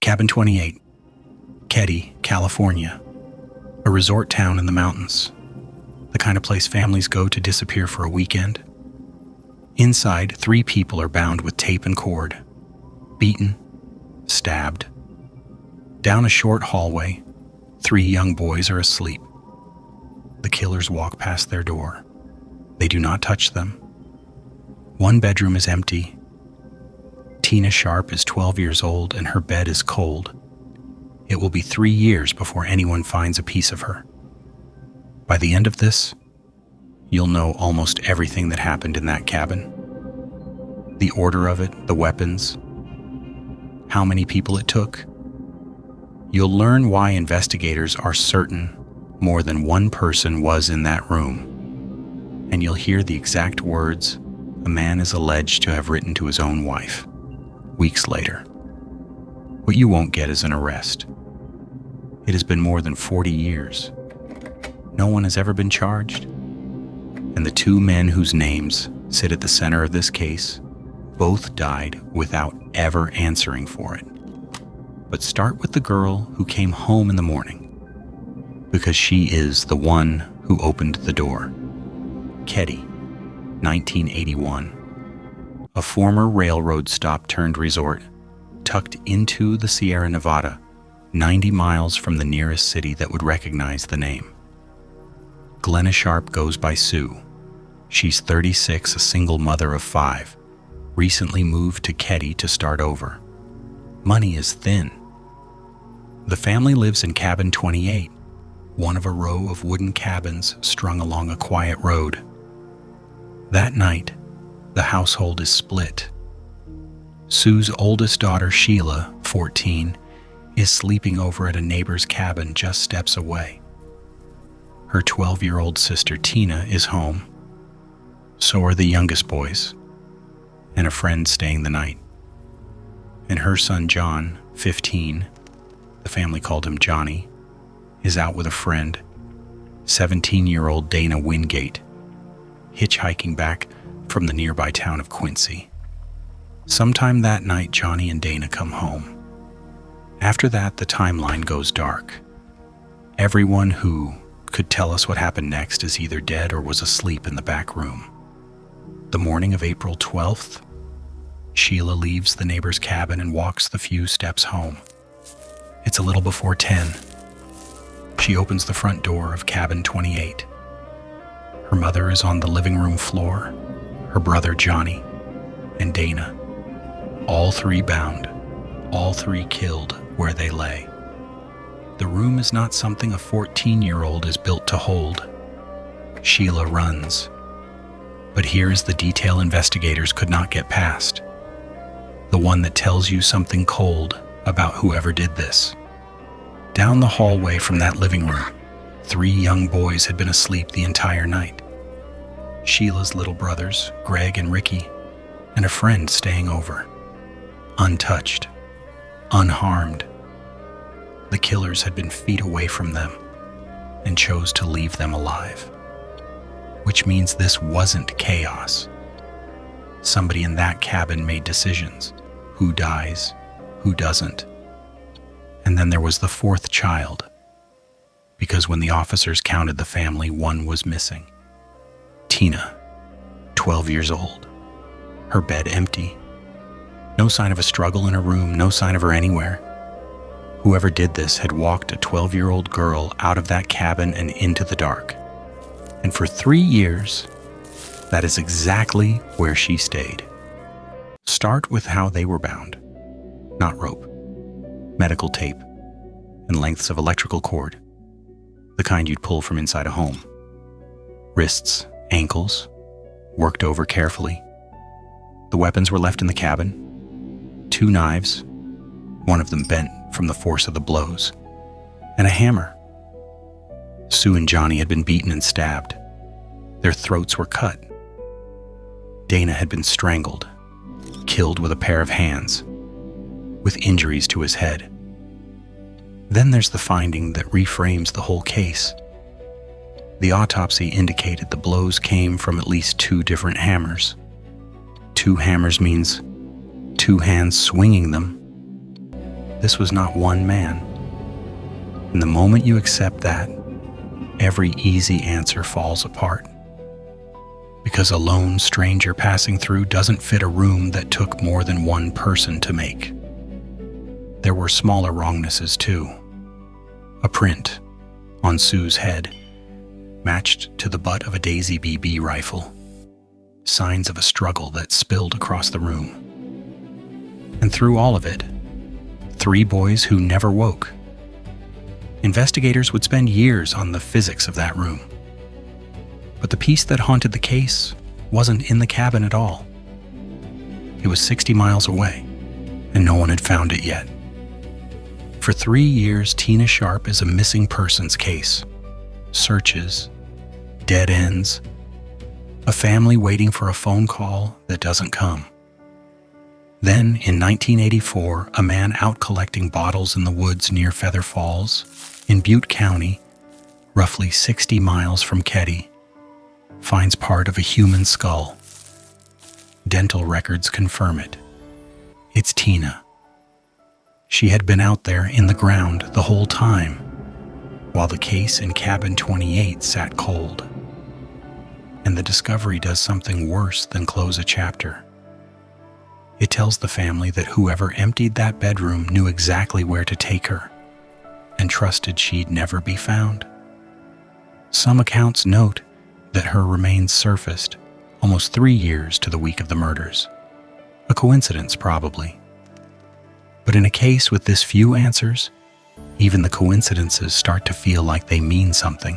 Cabin 28, Keddie, California, a resort town in the mountains, the kind of place families go to disappear for a weekend. Inside, 3 people are bound with tape and cord, beaten, stabbed. Down a short hallway, 3 young boys are asleep. The killers walk past their door. They do not touch them. One bedroom is empty. Tina Sharp is 12 years old and her bed is cold. It will be 3 years before anyone finds a piece of her. By the end of this, you'll know almost everything that happened in that cabin. The order of it, the weapons, how many people it took. You'll learn why investigators are certain more than one person was in that room. And you'll hear the exact words a man is alleged to have written to his own wife, weeks later. What you won't get is an arrest. It has been more than 40 years. No one has ever been charged. And the 2 men whose names sit at the center of this case both died without ever answering for it. But start with the girl who came home in the morning, because she is the one who opened the door. Keddie, 1981. A former railroad stop-turned-resort tucked into the Sierra Nevada, 90 miles from the nearest city that would recognize the name. Glenna Sharp goes by Sue. She's 36, a single mother of 5, recently moved to Keddie to start over. Money is thin. The family lives in Cabin 28, one of a row of wooden cabins strung along a quiet road. That night, the household is split. Sue's oldest daughter, Sheila, 14, is sleeping over at a neighbor's cabin just steps away. Her 12-year-old sister, Tina, is home. So are the youngest boys, and a friend staying the night. And her son, John, 15, the family called him Johnny, is out with a friend, 17-year-old Dana Wingate, hitchhiking back from the nearby town of Quincy. Sometime that night, Johnny and Dana come home. After that, the timeline goes dark. Everyone who could tell us what happened next is either dead or was asleep in the back room. The morning of April 12th, Sheila leaves the neighbor's cabin and walks the few steps home. It's a little before 10. She opens the front door of Cabin 28. Her mother is on the living room floor, her brother Johnny, and Dana, all 3 bound, all 3 killed where they lay. The room is not something a 14-year-old is built to hold. Sheila runs. But here is the detail investigators could not get past. The one that tells you something cold about whoever did this. Down the hallway from that living room, 3 young boys had been asleep the entire night. Sheila's little brothers, Greg and Ricky, and a friend staying over. Untouched, unharmed. The killers had been feet away from them and chose to leave them alive. Which means this wasn't chaos. Somebody in that cabin made decisions. Who dies, who doesn't. And then there was the 4th child, because when the officers counted the family, 1 was missing. Tina, 12 years old, her bed empty. No sign of a struggle in her room, no sign of her anywhere. Whoever did this had walked a 12-year-old girl out of that cabin and into the dark. And for 3 years, that is exactly where she stayed. Start with how they were bound. Not rope, medical tape, and lengths of electrical cord, the kind you'd pull from inside a home. Wrists, ankles, worked over carefully. The weapons were left in the cabin. 2 knives, one of them bent from the force of the blows, and a hammer. Sue and Johnny had been beaten and stabbed. Their throats were cut. Dana had been strangled, killed with a pair of hands, with injuries to his head. Then there's the finding that reframes the whole case. The autopsy indicated the blows came from at least 2 different hammers. 2 hammers means 2 hands swinging them. this was not one man. And the moment you accept that, every easy answer falls apart. Because a lone stranger passing through doesn't fit a room that took more than one person to make. There were smaller wrongnesses too. A print on Sue's head, matched to the butt of a Daisy BB rifle. Signs of a struggle that spilled across the room. And through all of it, 3 boys who never woke. Investigators would spend years on the physics of that room. But the piece that haunted the case wasn't in the cabin at all. It was 60 miles away, and no one had found it yet. For 3 years, Tina Sharp is a missing persons case. Searches, dead ends, a family waiting for a phone call that doesn't come. Then, in 1984, a man out collecting bottles in the woods near Feather Falls, in Butte County, roughly 60 miles from Keddie, finds part of a human skull. Dental records confirm it. It's Tina. She had been out there in the ground the whole time, while the case in cabin 28 sat cold. And the discovery does something worse than close a chapter. It tells the family that whoever emptied that bedroom knew exactly where to take her, and trusted she'd never be found. Some accounts note that her remains surfaced almost 3 years to the week of the murders. A coincidence, probably. But in a case with this few answers, even the coincidences start to feel like they mean something.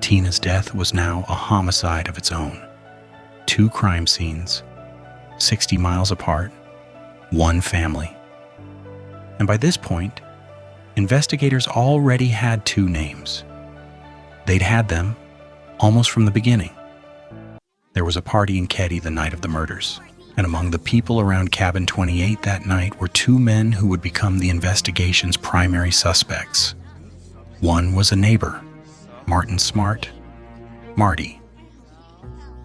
Tina's death was now a homicide of its own. 2 crime scenes, 60 miles apart, 1 family. And by this point, investigators already had 2 names. They'd had them almost from the beginning. There was a party in Keddie the night of the murders, and among the people around cabin 28 that night were 2 men who would become the investigation's primary suspects. One was a neighbor, Martin Smart, Marty.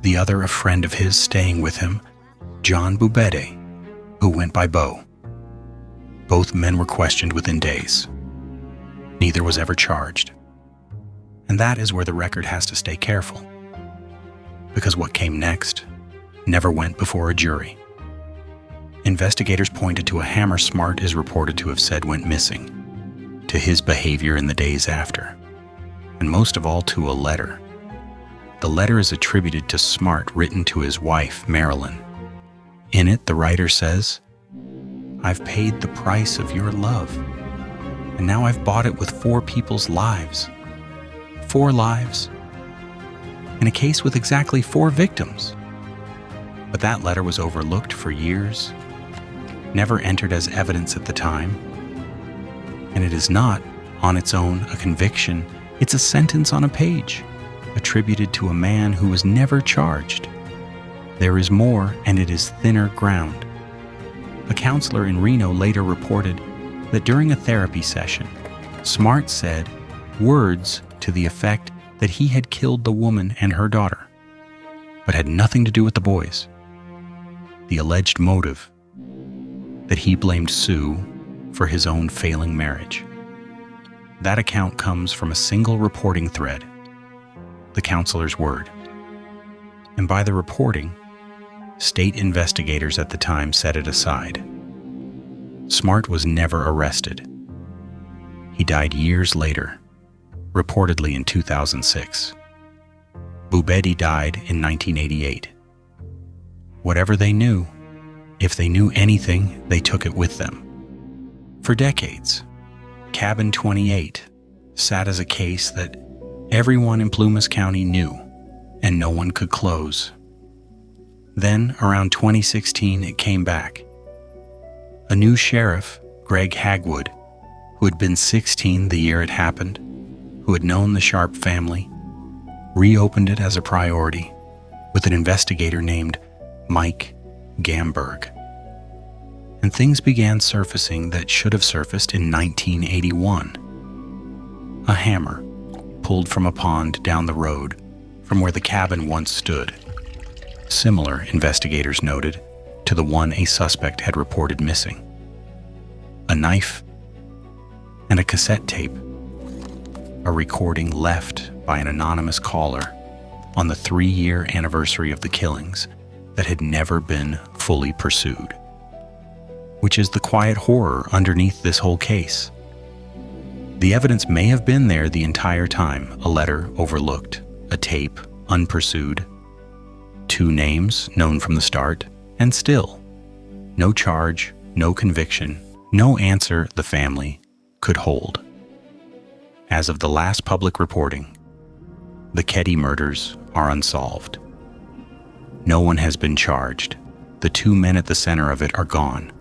The other a friend of his staying with him, John Bubede, who went by Bo. Both men were questioned within days. Neither was ever charged. And that is where the record has to stay careful, because what came next never went before a jury. Investigators pointed to a hammer Smart is reported to have said went missing, to his behavior in the days after, and most of all to a letter. The letter is attributed to Smart, written to his wife, Marilyn. In it, the writer says, "I've paid the price of your love, and now I've bought it with 4 people's lives. 4 lives, in a case with exactly 4 victims." But that letter was overlooked for years, never entered as evidence at the time, and it is not, on its own, a conviction. It's a sentence on a page, attributed to a man who was never charged. There is more, and it is thinner ground. A counselor in Reno later reported that during a therapy session, Smart said words to the effect that he had killed the woman and her daughter, but had nothing to do with the boys. The alleged motive, that he blamed Sue for his own failing marriage. That account comes from a single reporting thread, the counselor's word. And by the reporting, state investigators at the time set it aside. Smart was never arrested. He died years later, reportedly in 2006. Bubede died in 1988. Whatever they knew, if they knew anything, they took it with them. For decades, Cabin 28 sat as a case that everyone in Plumas County knew, and no one could close. Then, around 2016, it came back. A new sheriff, Greg Hagwood, who had been 16 the year it happened, who had known the Sharp family, reopened it as a priority with an investigator named Mike Gamberg. And things began surfacing that should have surfaced in 1981. A hammer pulled from a pond down the road from where the cabin once stood. Similar, investigators noted, to the one a suspect had reported missing. a knife, and a cassette tape, a recording left by an anonymous caller on the 3-year anniversary of the killings that had never been fully pursued, which is the quiet horror underneath this whole case. The evidence may have been there the entire time, a letter overlooked, a tape unpursued, 2 names known from the start, and still, no charge, no conviction, no answer the family could hold. As of the last public reporting, the Keddie murders are unsolved. No one has been charged. The 2 men at the center of it are gone.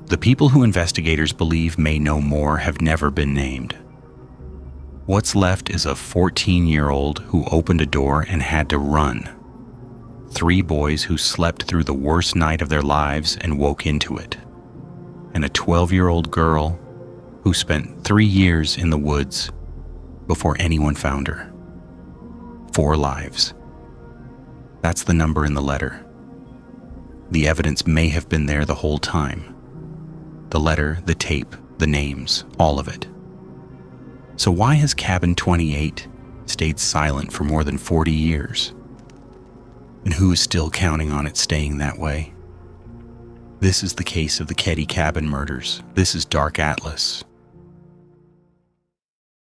The people who investigators believe may know more have never been named. What's left is a 14-year-old who opened a door and had to run. 3 boys who slept through the worst night of their lives and woke into it. And a 12-year-old girl who spent 3 years in the woods before anyone found her. 4 lives. That's the number in the letter. The evidence may have been there the whole time. The letter, the tape, the names, all of it. So why has Cabin 28 stayed silent for more than 40 years? And who is still counting on it staying that way? This is the case of the Keddie cabin murders. This is Dark Atlas.